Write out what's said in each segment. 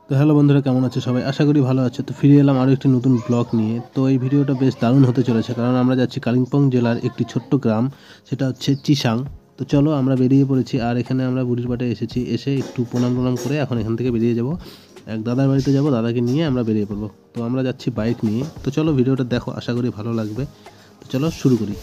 তো হ্যালো বন্ধুরা, কেমন আছো সবাই? আশা করি ভালো আছো। তো ফিরে এলাম আরও একটি নতুন ব্লগ নিয়ে। তো এই ভিডিওটা বেশ দারুণ হতে চলেছে, কারণ আমরা যাচ্ছি কালিম্পং জেলার একটি ছোট্ট গ্রাম, সেটা হচ্ছে চিসাং। তো চলো, আমরা বেরিয়ে পড়েছি। আর এখানে আমরা বুড়ির পাটে এসেছি, এসে একটু প্রণাম করে এখন এখান থেকে বেরিয়ে যাব। এক দাদার বাড়িতে যাব, দাদাকে নিয়ে আমরা বেরিয়ে পড়বো। তো আমরা যাচ্ছি বাইক নিয়ে। তো চলো ভিডিওটা দেখো, আশা করি ভালো লাগবে। তো চলো শুরু করি।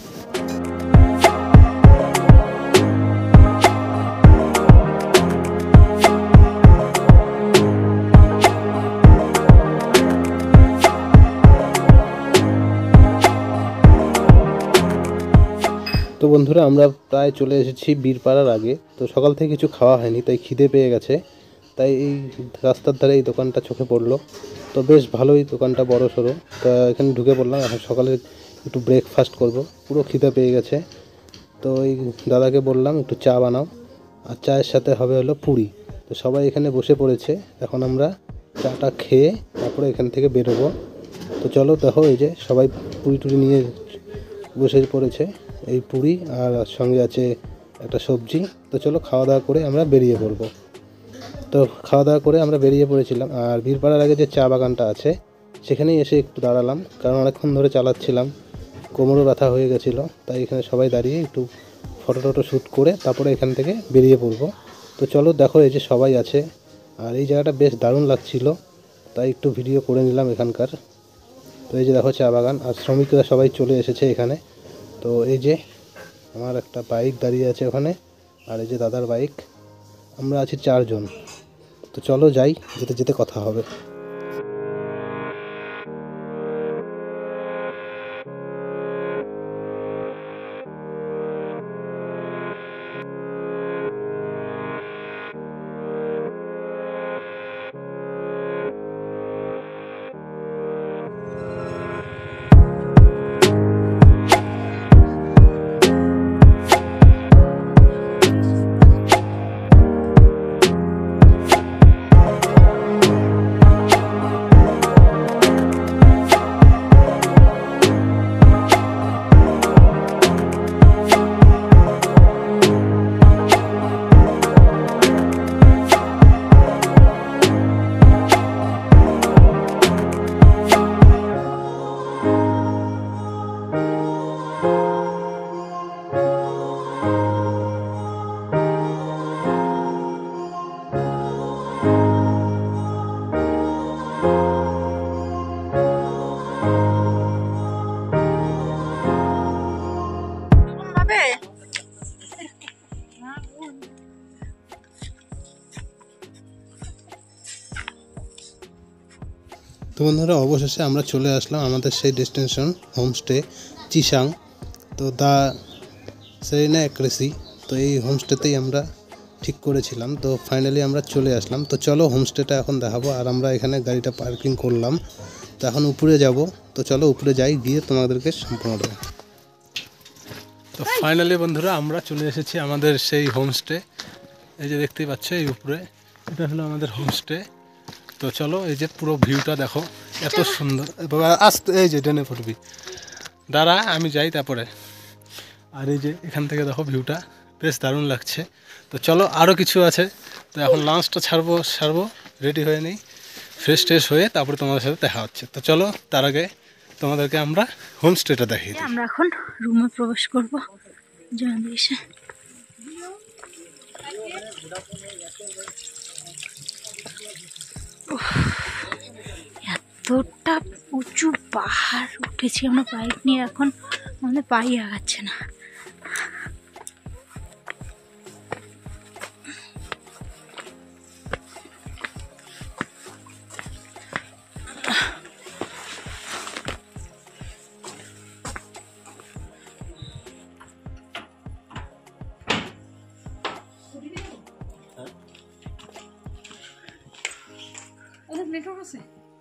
তো বন্ধুরা, আমরা প্রায় চলে এসেছি বীরপাড়ার আগে। তো সকাল থেকে কিছু খাওয়া হয়নি, তাই খিদে পেয়ে গেছে। তাই এই রাস্তার ধারে এই দোকানটা চোখে পড়লো। তো বেশ ভালোই দোকানটা, বড় সড়ো। তো এখানে ঢুকে পড়লাম। এখন সকালে একটু ব্রেকফাস্ট করব, পুরো খিদে পেয়ে গেছে। তো এই দাদাকে বললাম একটু চা বানাও, আর চায়ের সাথে হবে হলো পুরি। তো সবাই এখানে বসে পড়েছে। এখন আমরা চাটা খেয়ে তারপরে এখান থেকে বেরোবো। তো চলো দেখো, এই যে সবাই পুরি টুরি নিয়ে বসে পড়েছে। এই পুরি আর সঙ্গে আছে একটা সবজি। তো চলো খাওয়া দাওয়া করে আমরা বেরিয়ে পড়বো। তো খাওয়া দাওয়া করে আমরা বেরিয়ে পড়েছিলাম। আর বীরপাড়ার আগে যে চা বাগানটা আছে, সেখানেই এসে একটু দাঁড়ালাম, কারণ অনেকক্ষণ ধরে চালাচ্ছিলাম, কোমরও ব্যথা হয়ে গেছিলো। তাই এখানে সবাই দাঁড়িয়ে একটু ফটো টটো শ্যুট করে তারপরে এখান থেকে বেরিয়ে পড়বো। তো চলো দেখো, এই যে সবাই আছে। আর এই জায়গাটা বেশ দারুণ লাগছিল, তাই একটু ভিডিও করে নিলাম এখানকার। তো এই যে দেখো চা বাগান, আর শ্রমিকরা সবাই চলে এসেছে এখানে। তো এই যে আমার একটা বাইক দাঁড়িয়ে আছে ওখানে, আর এই যে দাদার বাইক। আমরা আছি 4 জন। তো চলো যাই, যেতে যেতে কথা হবে। তো বন্ধুরা, অবশেষে আমরা চলে আসলাম আমাদের সেই ডেস্টিনেশন, হোমস্টে চিসাং। তো দা সেরিনা এক্রেসি। তো এই হোমস্টেতেই আমরা ঠিক করেছিলাম। তো ফাইনালি আমরা চলে আসলাম। তো চলো হোমস্টেটা এখন দেখাবো। আর আমরা এখানে গাড়িটা পার্কিং করলাম। তো এখন উপরে যাব। তো চলো উপরে যাই, গিয়ে তোমাদেরকে সম্পূর্ণ দেবো। তো ফাইনালি বন্ধুরা, আমরা চলে এসেছি আমাদের সেই হোমস্টে। এই যে দেখতেই পাচ্ছ এই উপরে, এটা হলো আমাদের হোমস্টে। তো চলো, এই যে পুরো ভিউটা দেখো, এত সুন্দর। আসতে এই যে ডেনে পড়বি, দাঁড়া আমি যাই তারপরে। আর এই যে এখান থেকে দেখো ভিউটা বেশ দারুণ লাগছে। তো চলো, আরও কিছু আছে। তো এখন লাঞ্চটা সারবো, রেডি হয়ে নেই, ফ্রেশ ট্রেশ হয়ে তারপরে তোমাদের সাথে দেখা হচ্ছে। তো চলো, তার আগে তোমাদেরকে আমরা হোমস্টেটা দেখিয়ে দিই। আমরা এখন রুমে প্রবেশ করবো। এতটা উঁচু পাহাড় উঠেছি আমরা বাইক নিয়ে, এখন আমাদের পায়ে আগাচ্ছে না।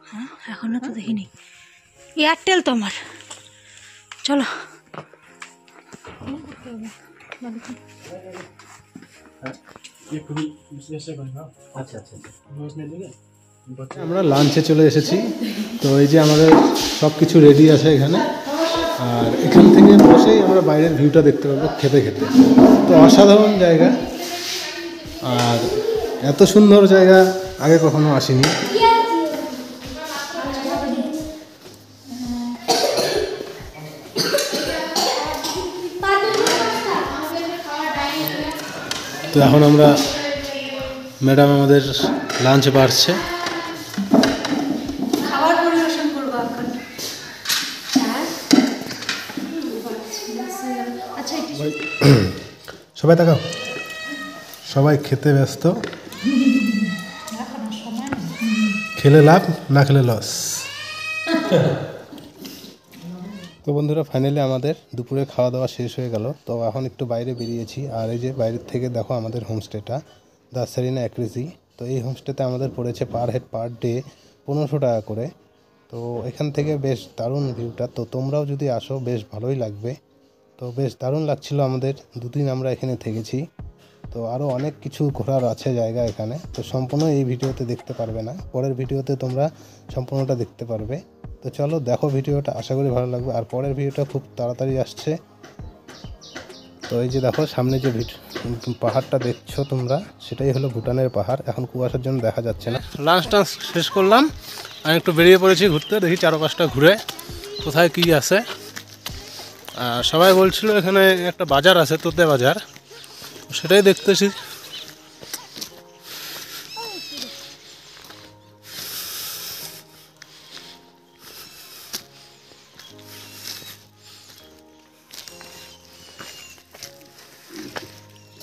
হ্যাঁ, এখনো তো দেখিনি। এয়ারটেল তো আমার। চলো, আমরা লাঞ্চে চলে এসেছি। তো এই যে আমাদের সব কিছু রেডি আছে এখানে। আর এখান থেকে বসেই আমরা বাইরের ভিউটা দেখতে পাবো খেতে খেতে। তো অসাধারণ জায়গা, আর এত সুন্দর জায়গা আগে কখনো আসিনি। তো এখন আমরা ম্যাডাম আমাদের লাঞ্চ বাড়ছে। খাবার পরিবেশন করবো এখন। আচ্ছা সবাই তাকাও, সবাই খেতে ব্যস্ত, খেলে লাভ না খেলে লস। তো বন্ধুরা ফাইনালি আমাদের দুপুরে খাওয়া দাওয়া শেষ হয়ে গেল। তো এখন একটু বাইরে বেরিয়েছি, আর এই যে বাইরের থেকে দেখো আমাদের হোমস্টেটা দ্য সেরিনা অ্যাক্রেসি। তো এই হোমস্টেতে আমাদের পড়েছে পার হেড পার ডে 1500 টাকা করে। তো এখান থেকে বেশ দারুণ ভিউটা, তো তোমরাও যদি আসো বেশ ভালোই লাগবে। তো বেশ দারুণ লাগছিল আমাদের, দুদিন আমরা এখানে থেকেছি। তো আরও অনেক কিছু ঘোরার আছে জায়গা এখানে, তো সম্পূর্ণ এই ভিডিওতে দেখতে পারবে না, পরের ভিডিওতে তোমরা সম্পূর্ণটা দেখতে পারবে। তো চলো দেখো ভিডিওটা, আশা করি ভালো লাগবে। আর পরের ভিডিওটা খুব তাড়াতাড়ি আসছে। তো এই যে দেখো সামনে যে পাহাড়টা দেখছো তোমরা, সেটাই হলো ভুটানের পাহাড়। এখন কুয়াশার জন্য দেখা যাচ্ছে না। লাঞ্চ টাঞ্চ শেষ করলাম, আমি একটু বেরিয়ে পড়েছি ঘুরতে, দেখি চারপাশটা ঘুরে কোথায় কী আছে। সবাই বলছিল এখানে একটা বাজার আছে, তোতে বাজার, সেটাই দেখতেছি।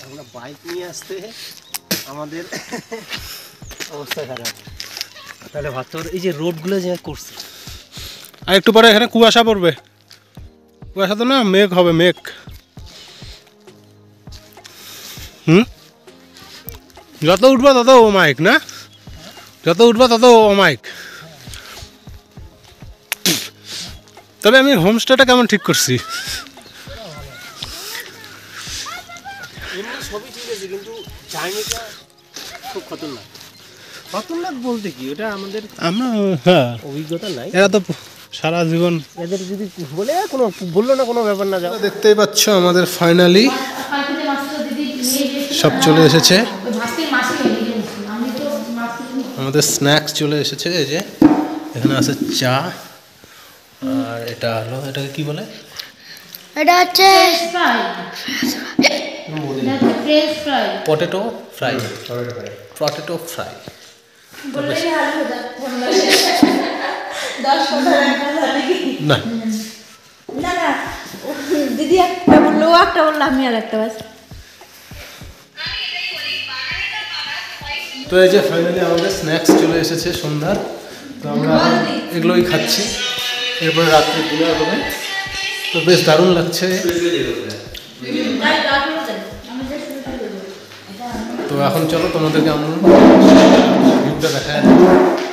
আমরা বাইক নিয়ে আসতে আমাদের অবস্থা খারাপ। তাহলে ভাবতে পারো এই যে রোডগুলো যে করছে, আর একটু পরে এখানে কুয়াশা পড়বে, কুয়াশা তো না মেঘ হবে, মেঘ। যত উঠবা তত ও মাইক না, যত উঠবা তত ও মাইক। তবে আমি হোমস্টেটা কেমন ঠিক করছি। এমনি সবই ঠিক আছে, কিন্তু জার্নিটা খুব খতরনাক। খতরনাক বলতে কি, ওটা আমাদের আমরা হ্যাঁ অভিজ্ঞতা নাই। এরা তো সারা জীবন এদের যদি বলে কোনো বললো না কোনো ব্যাপার না। যাও, দেখতেই পাচ্ছ আমাদের ফাইনালি সব চলে এসেছে, আমাদের স্ন্যাক্স চলে এসেছে। এই যে এখানে আছে চা, আর এটা হলো, এটাকে কি বলে, এটা হচ্ছে পটেটো ফ্রাই, পটেটো ফ্রাই। না না না, দিদি একটা বললো, একটা বললো, আমি আর একটা বাস। তো এই যে ফাইনালি আমাদের স্ন্যাক্স চলে এসেছে সন্ধ্যার। তো আমরা এগুলোই খাচ্ছি, এরপরে রাত্রে ডিনার হবে। তো বেশ দারুণ লাগছে। তো এখন চলো তোমাদেরকে আমি ভিউটা দেখায়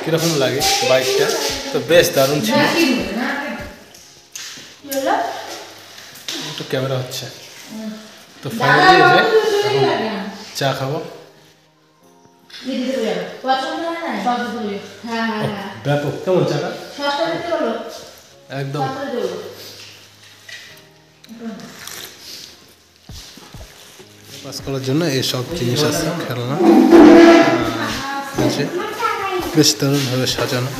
কীরকম লাগে বাইকটা। তো বেশ দারুণ ছিল, একটু ক্যামেরা হচ্ছে। তো ফাইনালি যে এখন চা খাবো। ব্যাপক কেমন চাটা, একদম পাস করার জন্য এইসব জিনিস আছে, খেলনা আছে, বেশ দারুণভাবে সাজানো।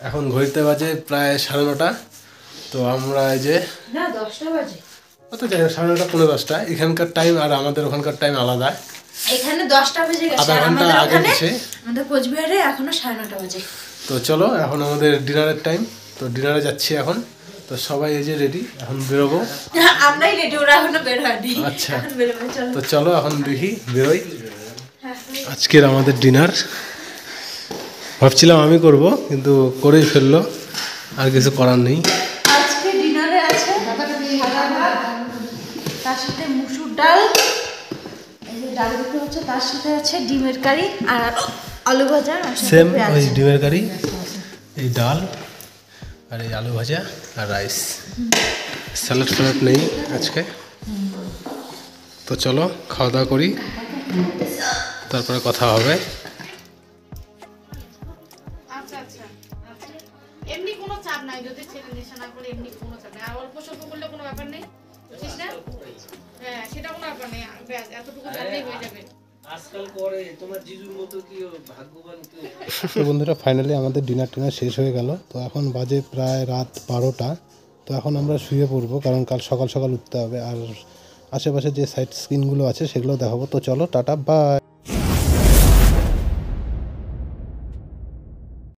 এখন ঘড়িতে বাজে প্রায় 9:30। তো আমরা এই যে না 10টা বাজে, অত যাই হোক 9:30 পৌনে 10টা, এখানকার টাইম আর আমাদের ওখানকার টাইম আলাদা। এখানে 10টা বেজে গেছে, আধা ঘন্টা আগে গেছে, আমাদের কোচবিহারে এখনো 9:30 বাজে। তো চলো এখন আমাদের ডিনারের টাইম, তো ডিনারে যাচ্ছি এখন। তো সবাই এই যে রেডি, এখন বেরোবো। আমরাই রেডি, ওরা এখনো বের হয়নি। আচ্ছা এখন বেরোবো, চলো। তো চলো এখন দেখি বেরোই। আজকের আমাদের ডিনার ভাবছিলাম আমি করব, কিন্তু করেই ফেললো, আর কিছু করার নেই। আজকে ডিনারে আছে তার সাথে মুসুর ডাল, এই যে ডাল দিতে হচ্ছে, তার সাথে আছে ডিমের কারি আর আলু ভাজা। সেম ওই ডিমের কারি, এই ডাল আর এই আলু ভাজা আর রাইস, স্যালাড ফ্যালাড নেই আজকে। তো চলো খাওয়া দাওয়া করি, তারপরে কথা হবে। আচ্ছা আচ্ছা, এমনি কোনো চাপ নাই, যদি ছেলে নেশা না করে এমনি কোনো চাপ নেই। আর অল্প স্বল্প করলে কোনো ব্যাপার নেই, বুঝছিস না? হ্যাঁ, সেটা কোনো ব্যাপার নেই, ব্যাস এতটুকু জানলেই হয়ে যাবে। আজকাল করে তোমার জিজুর মতো কি ভাগ্যবান কেউ? তো বন্ধুরা ফাইনালি আমাদের ডিনার শেষ হয়ে গেল। তো এখন বাজে প্রায় রাত 12টা। তো এখন আমরা শুয়ে পড়বো, কারণ কাল সকাল সকাল উঠতে হবে। আর আশেপাশে যে সাইট স্ক্রিনগুলো আছে সেগুলো দেখাবো। তো চলো, টাটা, বাই।